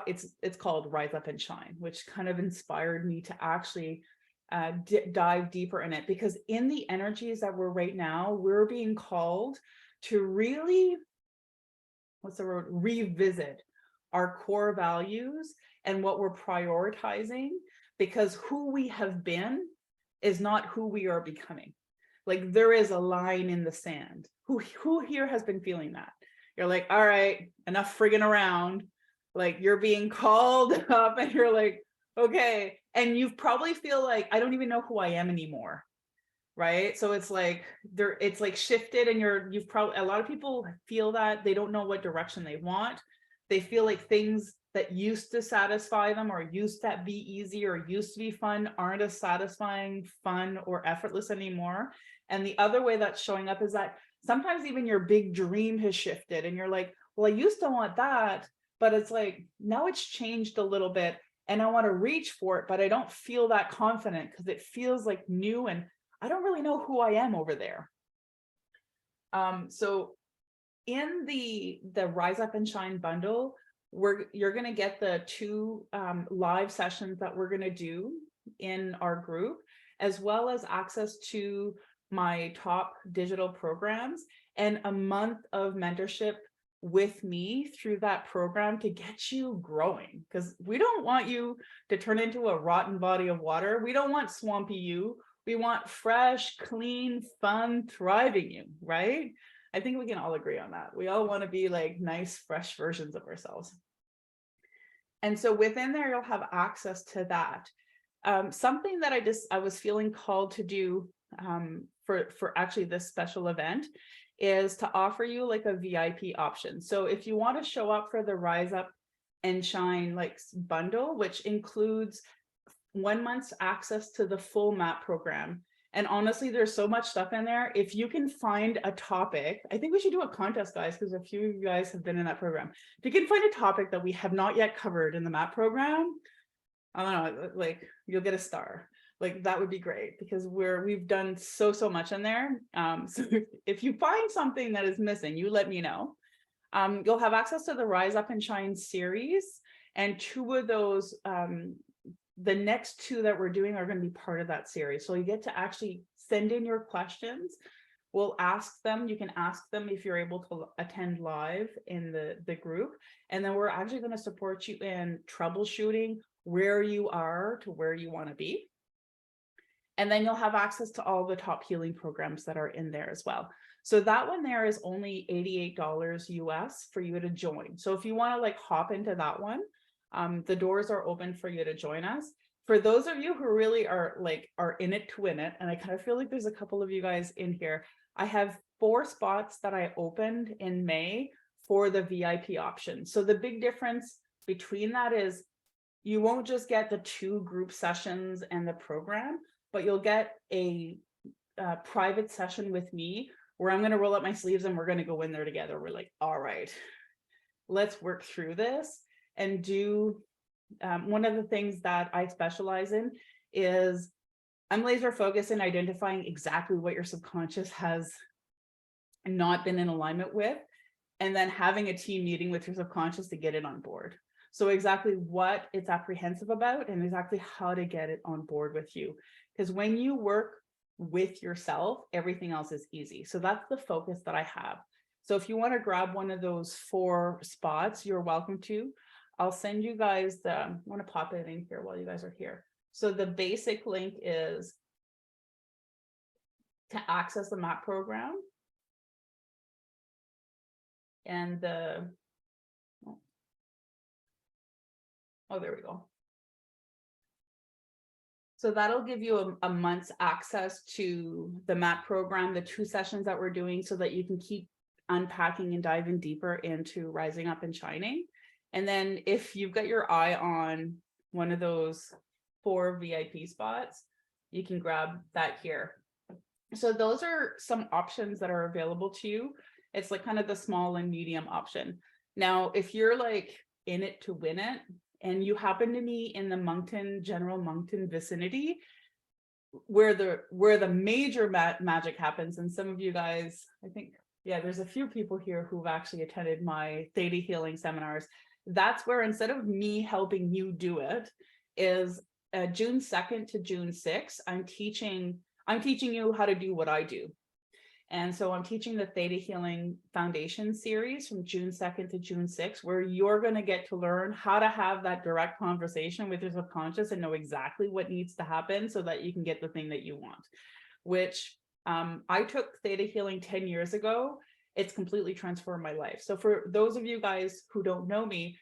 it's called Rise Up and Shine, which kind of inspired me to actually dive deeper in it, because in the energies that we're right now, we're being called to really, revisit our core values and what we're prioritizing, because who we have been is not who we are becoming. Like there is a line in the sand. Who here has been feeling that? You're like, all right, enough frigging around. Like you're being called up and you're like, okay. And you probably feel like, I don't even know who I am anymore. Right. So it's like it's like shifted and you've probably, a lot of people feel that they don't know what direction they want. They feel like things that used to satisfy them or used to be easy or used to be fun aren't as satisfying, fun, or effortless anymore. And the other way that's showing up is that sometimes even your big dream has shifted and you're like, well, I used to want that, but it's like, now it's changed a little bit and I want to reach for it, but I don't feel that confident because it feels like new and I don't really know who I am over there. So in the Rise Up and Shine bundle, you're going to get the 2 live sessions that we're going to do in our group, as well as access to my top digital programs and a month of mentorship with me through that program to get you growing, because we don't want you to turn into a rotten body of water. We don't want swampy you. We want fresh, clean, fun, thriving you, right? I think we can all agree on that. We all want to be like nice, fresh versions of ourselves. And so within there, you'll have access to that. Something that I was feeling called to do for actually this special event is to offer you like a VIP option. So if you want to show up for the Rise Up and Shine like bundle, which includes 1 month's access to the full M.A.P program. And honestly, there's so much stuff in there. If you can find a topic, I think we should do a contest, guys, because a few of you guys have been in that program. If you can find a topic that we have not yet covered in the M.A.P program, I don't know, like you'll get a star. Like that would be great, because we've done so much in there. So if you find something that is missing, you let me know. You'll have access to the Rise Up and Shine series, and 2 of those, the next 2 that we're doing are going to be part of that series. So you get to actually send in your questions. We'll ask them. You can ask them if you're able to attend live in the group. And then we're actually going to support you in troubleshooting where you are to where you want to be. And then you'll have access to all the top healing programs that are in there as well. So that one there is only $88 US for you to join. So if you want to like hop into that one, the doors are open for you to join us. For those of you who really are in it to win it, and I kind of feel like there's a couple of you guys in here, I have 4 spots that I opened in May for the VIP option. So the big difference between that is you won't just get the 2 group sessions and the program, but you'll get a private session with me where I'm going to roll up my sleeves and we're going to go in there together. We're like, all right, let's work through this and do. One of the things that I specialize in is I'm laser focused in identifying exactly what your subconscious has not been in alignment with, and then having a team meeting with your subconscious to get it on board. So exactly what it's apprehensive about and exactly how to get it on board with you. Because when you work with yourself, everything else is easy. So that's the focus that I have. So if you want to grab one of those 4 spots, you're welcome to. I'll send you guys I want to pop it in here while you guys are here. So the basic link is to access the M.A.P program. And there we go. So that'll give you a month's access to the M.A.P program, the 2 sessions that we're doing, so that you can keep unpacking and diving deeper into rising up and shining. And then if you've got your eye on one of those 4 VIP spots, you can grab that here. So those are some options that are available to you. It's like kind of the small and medium option. Now, if you're like in it to win it, and you happen to be in the general Moncton vicinity, where the major magic happens, and some of you guys, I think, yeah, there's a few people here who've actually attended my theta healing seminars. That's where, instead of me helping you do it, is June 2nd to June 6th, I'm teaching you how to do what I do. And so I'm teaching the Theta Healing Foundation series from June 2nd to June 6th, where you're going to get to learn how to have that direct conversation with your subconscious and know exactly what needs to happen so that you can get the thing that you want, which I took Theta Healing 10 years ago. It's completely transformed my life. So for those of you guys who don't know me,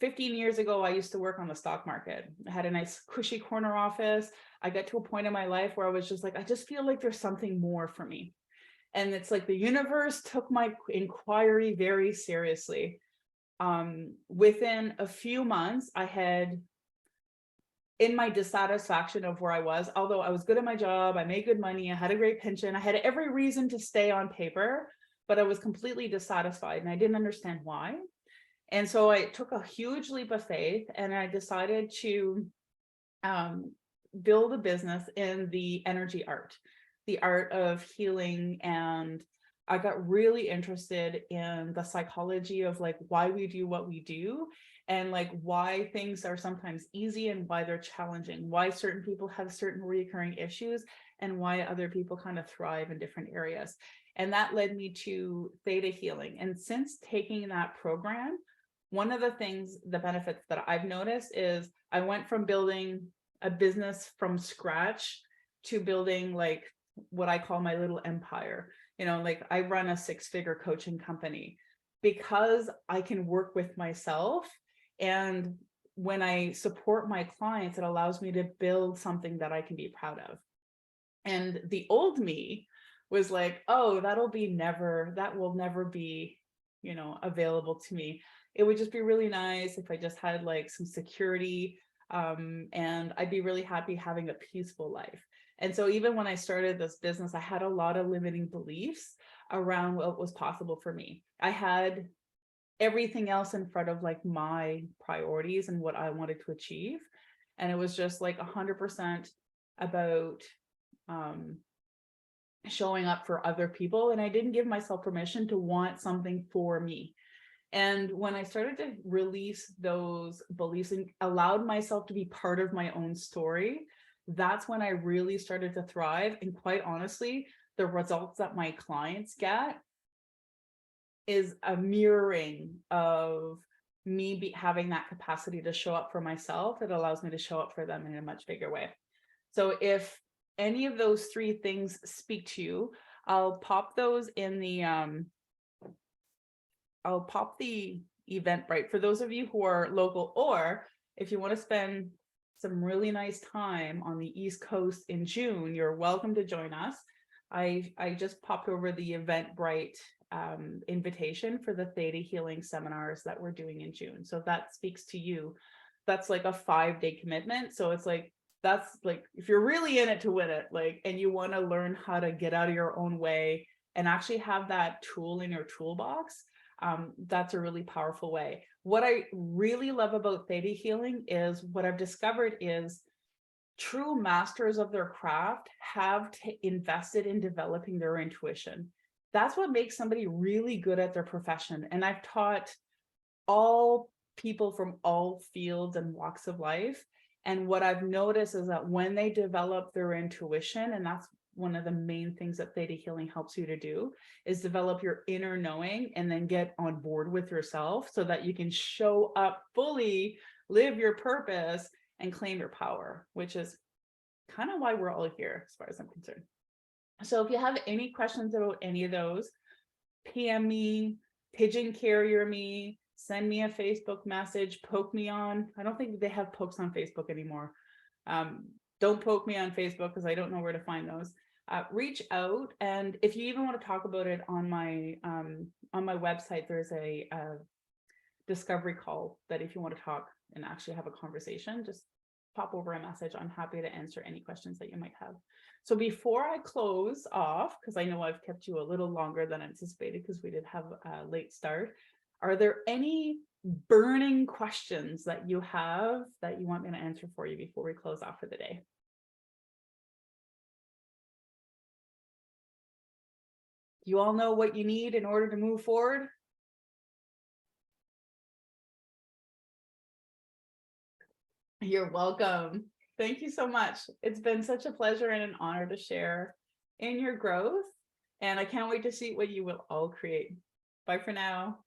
15 years ago, I used to work on the stock market. I had a nice cushy corner office. I got to a point in my life where I was just like, I just feel like there's something more for me. And it's like the universe took my inquiry very seriously. Within a few months, I had, in my dissatisfaction of where I was, although I was good at my job, I made good money, I had a great pension, I had every reason to stay on paper, but I was completely dissatisfied and I didn't understand why. And so I took a huge leap of faith and I decided to build a business in the energy art, the art of healing. And I got really interested in the psychology of like why we do what we do, and like why things are sometimes easy and why they're challenging, why certain people have certain recurring issues and why other people kind of thrive in different areas. And that led me to theta healing. And since taking that program, one of the things, the benefits that I've noticed is I went from building a business from scratch to building like what I call my little empire. You know, like I run a 6-figure coaching company because I can work with myself. And when I support my clients, it allows me to build something that I can be proud of. And the old me was like, oh, that will never be, you know, available to me. It would just be really nice if I just had like some security, and I'd be really happy having a peaceful life. And so even when I started this business, I had a lot of limiting beliefs around what was possible for me. I had everything else in front of like my priorities and what I wanted to achieve. And it was just like 100% about showing up for other people. And I didn't give myself permission to want something for me. And when I started to release those beliefs and allowed myself to be part of my own story, that's when I really started to thrive. And quite honestly, the results that my clients get is a mirroring of me having that capacity to show up for myself. It allows me to show up for them in a much bigger way. So if any of those 3 things speak to you, I'll pop those in the I'll pop the Eventbrite for those of you who are local, or if you want to spend some really nice time on the East Coast in June, you're welcome to join us. I just popped over the Eventbrite invitation for the Theta Healing seminars that we're doing in June. So if that speaks to you, that's like a 5-day commitment. So it's like, that's like, if you're really in it to win it, like, and you want to learn how to get out of your own way and actually have that tool in your toolbox, that's a really powerful way. What I really love about Theta Healing is what I've discovered is true masters of their craft have invested in developing their intuition. That's what makes somebody really good at their profession. And I've taught all people from all fields and walks of life. And what I've noticed is that when they develop their intuition, and that's one of the main things that Theta Healing helps you to do, is develop your inner knowing and then get on board with yourself so that you can show up fully, live your purpose, and claim your power, which is kind of why we're all here as far as I'm concerned. So if you have any questions about any of those, PM me, pigeon carrier me, send me a Facebook message, poke me on. I don't think they have pokes on Facebook anymore. Don't poke me on Facebook because I don't know where to find those. Reach out, and if you even want to talk about it on my website, there's a discovery call that if you want to talk and actually have a conversation, just pop over a message. I'm happy to answer any questions that you might have. So before I close off, because I know I've kept you a little longer than anticipated because we did have a late start, are there any burning questions that you have that you want me to answer for you before we close off for the day? You all know what you need in order to move forward? You're welcome. Thank you so much. It's been such a pleasure and an honor to share in your growth. And I can't wait to see what you will all create. Bye for now.